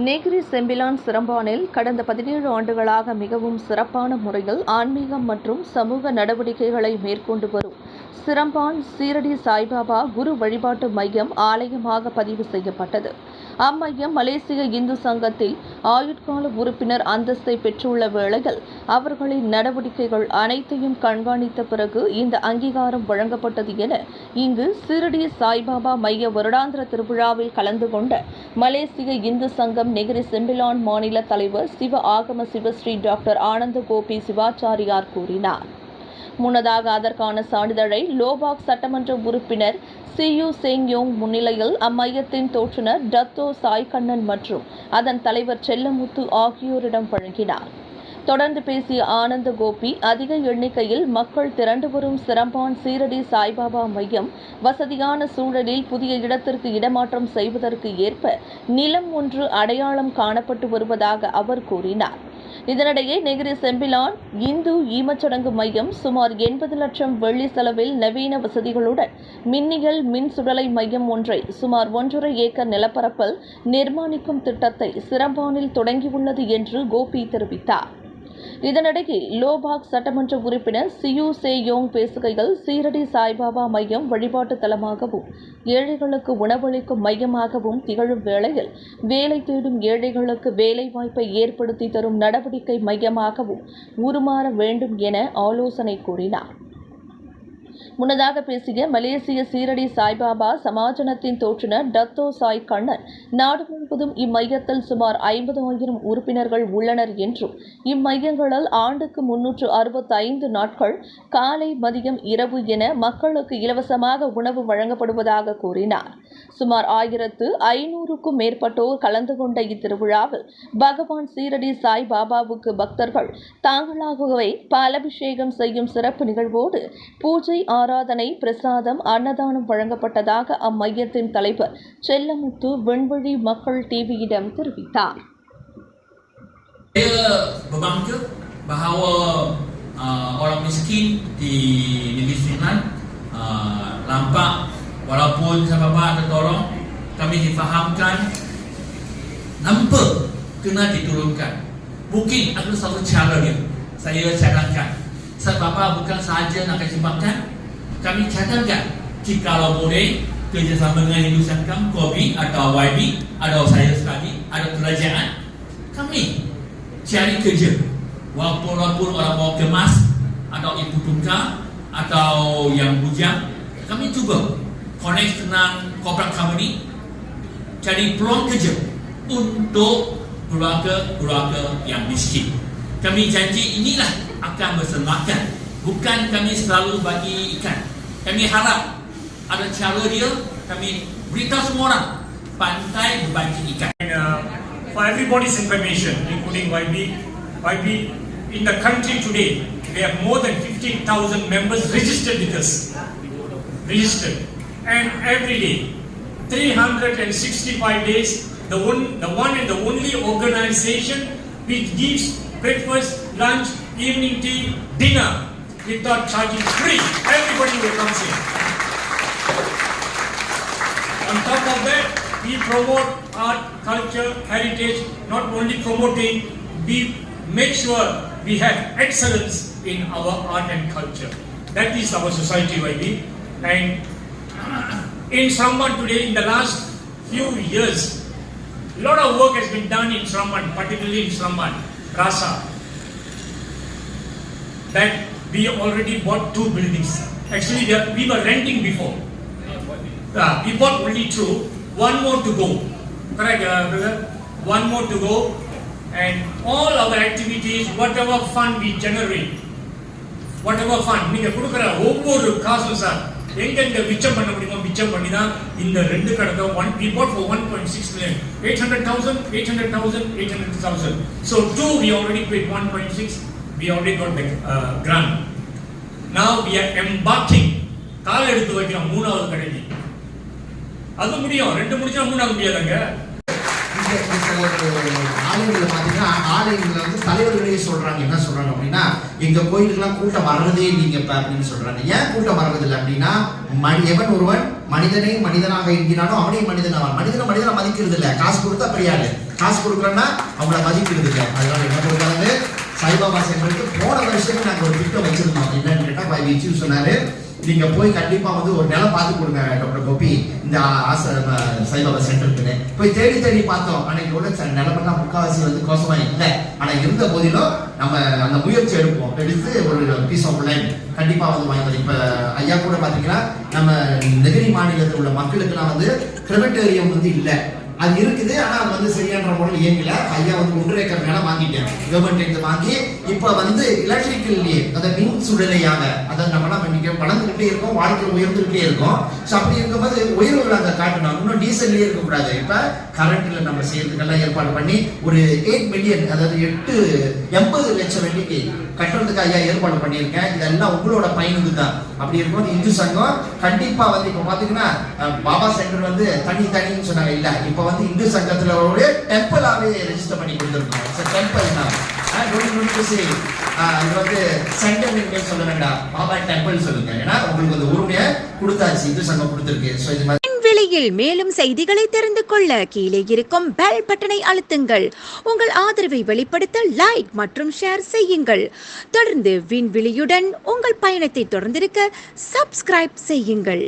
நேகிரி Sembilan சிரம்பானில் கடந்த 17 ஆண்டுகளாக மிகவும் சிறப்பான முறையில் ஆன்மீகம் மற்றும் சமூக நடவடிக்கைகளை மேற்கொண்டு வரும் சிரம்பான் சீரடி சாய்பாபா குரு வழிபாட்டு மையம் ஆலயமாக பதிவு செய்யப்பட்டது. அம்மையம் மலேசிய இந்து சங்கத்தில் ஆயுட்கால உறுப்பினர் அந்தஸ்தை பெற்றுள்ள வேளையில் அவர்களின் நடவடிக்கைகள் அனைத்தையும் கண்காணித்த பிறகு இந்த அங்கீகாரம் வழங்கப்பட்டது என இங்கு சீரடி சாய்பாபா மைய வருடாந்திர திருவிழாவில் கலந்து கொண்ட மலேசிய இந்து சங்கம் நெகிரி செம்பிலான் மாநில தலைவர் சிவ ஆகம சிவஸ்ரீ டாக்டர் ஆனந்த கோபி சிவாச்சாரியார் கூறினார். முன்னதாக அதற்கான சான்றிதழை லோபாக் சட்டமன்ற உறுப்பினர் சியூ செங்யோங் முன்னிலையில் அம்மையத்தின் தோற்றுநர் டத்தோ சாய் கண்ணன் மற்றும் அதன் தலைவர் செல்லமுத்து ஆகியோரிடம் வழங்கினார். தொடர்ந்து பேசிய ஆனந்த கோபி, அதிக எண்ணிக்கையில் மக்கள் திரண்டு வரும் சிரம்பான் சீரடி சாய்பாபா மையம் வசதியான சூழலில் புதிய இடத்திற்கு இடமாற்றம் செய்வதற்கு ஏற்ப நிலம் ஒன்று அடையாளம் காணப்பட்டு வருவதாக அவர் கூறினார். இதனிடையே நெகிரி செம்பிலான் இந்து ஈமச்சடங்கு மையம் சுமார் 80 லட்சம் வெள்ளி செலவில் நவீன வசதிகளுடன் மின்னியல் மின் சுடலை மையம் ஒன்றை சுமார் 1.5 ஏக்கர் நிலப்பரப்பில் நிர்மாணிக்கும் திட்டத்தை சிரம்பானில் தொடங்கியுள்ளது என்று கோபி தெரிவித்தார். இதனிடையே லோபாக் சட்டமன்ற உறுப்பினர் சியூ சேயோங் பேசுகையில், சீரடி சாய்பாபா மையம் வழிபாட்டு தலமாகவும் ஏழைகளுக்கு உணவளிக்கும் மையமாகவும் திகழும் வேளையில் வேலை தேடும் ஏழைகளுக்கு வேலை வாய்ப்பை ஏற்படுத்தி தரும் நடவடிக்கை மையமாகவும் உருமாற வேண்டும் என ஆலோசனை கூறினார். முன்னதாக பேசிய மலேசிய சீரடி சாய்பாபா சமாஜனத்தின் தோற்றுநர் டத்தோ சாய் கண்ணன், நாடு முழுவதும் இம்மையத்தில் சுமார் 50,000 உறுப்பினர்கள் உள்ளனர் என்றும் இம்மையங்களில் ஆண்டுக்கு 365 நாட்கள் காலை மதியம் இரவு என மக்களுக்கு இலவசமாக உணவு வழங்கப்படுவதாக கூறினார். சுமார் 1500க்கும் மேற்பட்டோர் கலந்து கொண்ட இத்திருவிழாவில் பகவான் சீரடி சாய் பாபாவுக்கு பக்தர்கள் தாங்களாகவே பாலபிஷேகம் செய்யும் சிறப்பு நிகழ்வோடு பூஜை, ஆராதனை, பிரசாதம், அன்னதானம் வழங்கப்பட்டதாக அம்மையத்தின் தலைவர் செல்லமுத்து விண்வெளி மக்கள் டிவியிடம் தெரிவித்தார். Saya berbangga bahawa orang miskin di Negeri Sembilan nampak walaupun sahabat tertolong, kami difahamkan nampak kena diturunkan. Mungkin ada satu cara dia. Saya cadangkan. Sahabat bukan sahaja nak kesempatan, kami cadangkan jikalau boleh kerjasama dengan Hindu Sangkam, KOBI atau YB, atau saya sekali, ada kerajaan, kami cari kerja. Walaupun orang mau kemas atau ibu tunggal atau yang bujang, kami cuba connect dengan corporate company, cari peluang kerja untuk keluarga yang miskin. Kami janji inilah akan bersemakan. Bukan kami selalu bagi ikan. Kami harap ada cara dia, kami beritahu semua orang pandai berbagi ikan. For everybody's information, including YB, in the country today, we have more than 15,000 members registered with us. Registered. And every day, 365 days, the one and the only organization which gives breakfast, lunch, evening tea, dinner without charging free. Everybody will come in. On top of that, we promote art, culture, heritage. Not only promoting, we make sure we have excellence in our art and culture. That is our society, YB. And in Sramban today, in the last few years, a lot of work has been done in Sramban, particularly in Sramban, Rasa. That we already bought 2 buildings. Actually, we were renting before. We bought only 2. One more to go. Correct, brother? One more to go. And all our activities, whatever fund we generate, whatever fund, நீங்க கொடுக்கிற ஒவ்வொரு காசும் sir எங்கெங்க மிச்சம் பண்ண முடியுமோ மிச்சம் பண்ணி தான் இந்த 2 கடத்தை we bought for 1.6 million. 800,000. So 2 we already paid 1.6. We already got the grant. Now we are embarking. கால் எடுத்து வைக்கிறோம் 3வது கடைக்கு. அது முடியும், 2 முடிச்சா 3வது முடியாதுங்க. ஆலயங்களை பார்த்தீங்கன்னா ஆலயங்களை வந்து தலைவர்களே சொல்றாங்க. என்ன சொல்றாங்க அப்படின்னா, எங்க கோயிலுக்கெல்லாம் கூட்டம் வர்றதே இல்லைங்க அப்படின்னு சொல்றாங்க. ஏன் கூட்டம் வர்றதில்லை அப்படின்னா, எவன் ஒருவன் மனிதனை மனிதனாக என்கிறானோ அவனே மனிதனாவான். மனிதனை மதிக்கிறது இல்லை, காசு கொடுத்தா பெரியாரு. காசு கொடுக்குறோன்னா அவங்கள மதிக்கிறது இல்லை. அதனால என்ன கொடுக்குறாங்க, சாய்பாபா சென்டருக்கு போன வருஷமே நாங்கள் ஒரு திட்டம் வச்சிருந்தோம். என்னன்னு கேட்டால் பாய் விச்சு சொன்னாரு, நீங்க போய் கண்டிப்பா வந்து ஒரு நிலம் பார்த்து கொடுங்க டாக்டர் கோபி இந்த சாய்பாபா சென்டருக்கு. போய் தேடி தேடி பார்த்தோம். அன்னைக்கு உள்ள நிலமெல்லாம் முக்காவாசி வந்து கோசமா இல்லை. ஆனா இருந்த போதிலும் நம்ம அந்த முயற்சி எடுத்து ஒரு பீஸ் ஆஃப் லைன் கண்டிப்பா வந்து வாங்கி. இப்ப ஐயா கூட பாத்தீங்கன்னா நம்ம நெகிரி மாநிலத்தில் உள்ள மக்களுக்கெல்லாம் வந்து கிரெமட்டோரியம் வந்து இல்லை. அது இருக்குது, ஆனா அது வந்து சரியான முறையில் இயங்கல. ஐயா வந்து 1.5 ஏக்கர் நிலம் வாங்கிட்டேன் கவர்மெண்ட் வாங்கி. இப்ப வந்து எலக்ட்ரிக்கல் அந்த மின் சுடலையாக அதை நம்மளாம் இன்னைக்கு வளர்ந்துகிட்டே இருக்கோம், வாழ்க்கை உயர்ந்துகிட்டே இருக்கும். ஸோ அப்படி இருக்கும்போது உயர்வுகள் அங்கே காட்டணும். இன்னும் டீசல்லே இருக்கக்கூடாது. இப்ப கரண்ட்ல நம்ம செய்யறதுக்கெல்லாம் ஏற்பாடு பண்ணி ஒரு 8 மில்லியன், அதாவது 80 லட்சம் வெள்ளிக்கு கட்டுறதுக்கு ஐயா ஏற்பாடு பண்ணியிருக்கேன். இதெல்லாம் உங்களோட பயனுக்கு தான். அப்படி இருக்கும்போது இந்து சங்கம் கண்டிப்பா வந்து இப்ப பாத்தீங்கன்னா பாபா சென்டர் வந்து தனின்னு சொன்னாங்க. இல்ல, இப்ப வந்து இந்து சங்கத்துல ஒரு டெம்பிளாவே ரெஜிஸ்டர் பண்ணி கொடுத்துருக்கோம். டெம்பிள் தான் இது வந்து சென்டர் சொல்ல வேண்டாம், பாபா டெம்பிள் சொல்லுங்க. ஏன்னா உங்களுக்கு வந்து உரிமையை கொடுத்தாச்சு, இந்து சங்கம் கொடுத்துருக்கு. ஸோ இது மாதிரி விலையில் மேலும் செய்திகளை தெரிந்து கொள்ள கீழே இருக்கும் பெல் பட்டனை அழுத்துங்கள். உங்கள் ஆதரவை வெளிப்படுத்த லைக் மற்றும் ஷேர் செய்யுங்கள். தொடர்ந்து விண்வெளியுடன் உங்கள் பயணத்தை தொடர்ந்திருக்க சப்ஸ்கிரைப் செய்யுங்கள்.